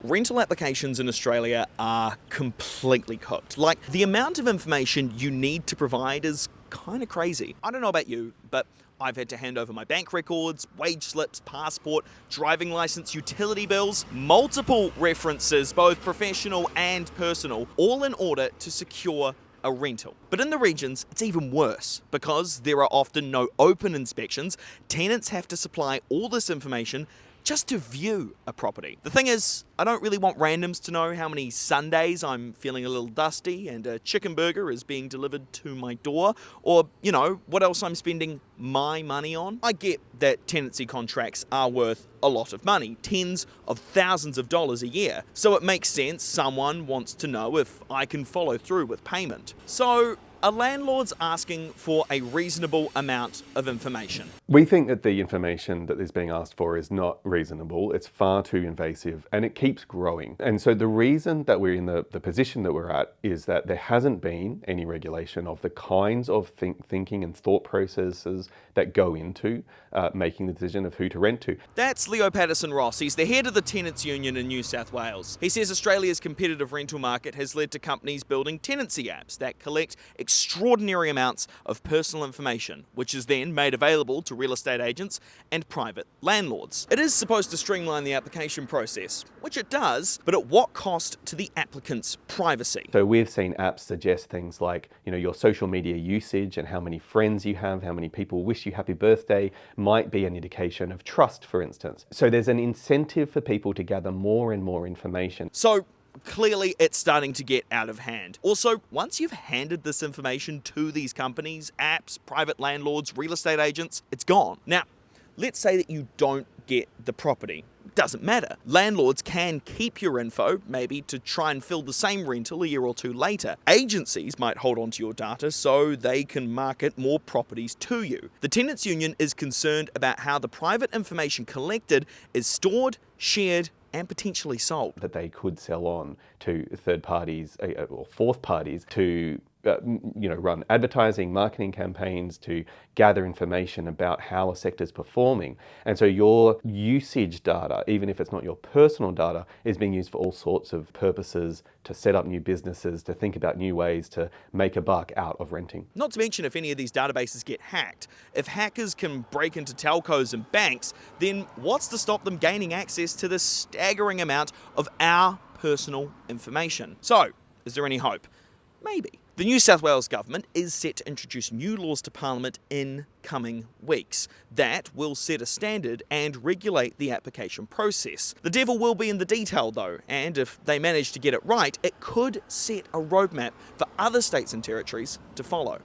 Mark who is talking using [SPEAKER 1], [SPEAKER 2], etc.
[SPEAKER 1] rental applications in Australia are completely cooked. Like, the amount of information you need to provide is kind of crazy. I don't know about you, but I've had to hand over my bank records, wage slips, passport, driving license, utility bills, multiple references, both professional and personal, all in order to secure a rental. But in the regions, it's even worse because there are often no open inspections. Tenants have to supply all this information just to view a property. The thing is, I don't really want randoms to know how many Sundays I'm feeling a little dusty and a chicken burger is being delivered to my door, or, what else I'm spending my money on. I get that tenancy contracts are worth a lot of money, tens of thousands of dollars a year, so it makes sense someone wants to know if I can follow through with payment. So, are landlords asking for a reasonable amount of information?
[SPEAKER 2] We think that the information that is being asked for is not reasonable. It's far too invasive and it keeps growing. And so the reason that we're in the position that we're at is that there hasn't been any regulation of the kinds of thinking and thought processes that go into making the decision of who to rent to.
[SPEAKER 1] That's Leo Patterson-Ross. He's the head of the Tenants Union in New South Wales. He says Australia's competitive rental market has led to companies building tenancy apps that collect extraordinary amounts of personal information, which is then made available to real estate agents and private landlords. It is supposed to streamline the application process, which it does, but at what cost to the applicant's privacy?
[SPEAKER 2] So we've seen apps suggest things like, your social media usage and how many friends you have, how many people wish you happy birthday might be an indication of trust, for instance. So there's an incentive for people to gather more and more information.
[SPEAKER 1] So clearly it's starting to get out of hand. Also, once you've handed this information to these companies, apps, private landlords, real estate agents, it's gone. Now, let's say that you don't get the property. Doesn't matter. Landlords can keep your info, maybe to try and fill the same rental a year or two later. Agencies might hold on to your data so they can market more properties to you. The Tenants Union is concerned about how the private information collected is stored, shared, and potentially sold.
[SPEAKER 2] That they could sell on to third parties or fourth parties to run advertising, marketing campaigns to gather information about how a sector is performing. And so your usage data, even if it's not your personal data, is being used for all sorts of purposes, to set up new businesses, to think about new ways to make a buck out of renting.
[SPEAKER 1] Not to mention if any of these databases get hacked. If hackers can break into telcos and banks, then what's to stop them gaining access to this staggering amount of our personal information? So, is there any hope? Maybe. The New South Wales government is set to introduce new laws to Parliament in coming weeks that will set a standard and regulate the application process. The devil will be in the detail though, and if they manage to get it right, it could set a roadmap for other states and territories to follow.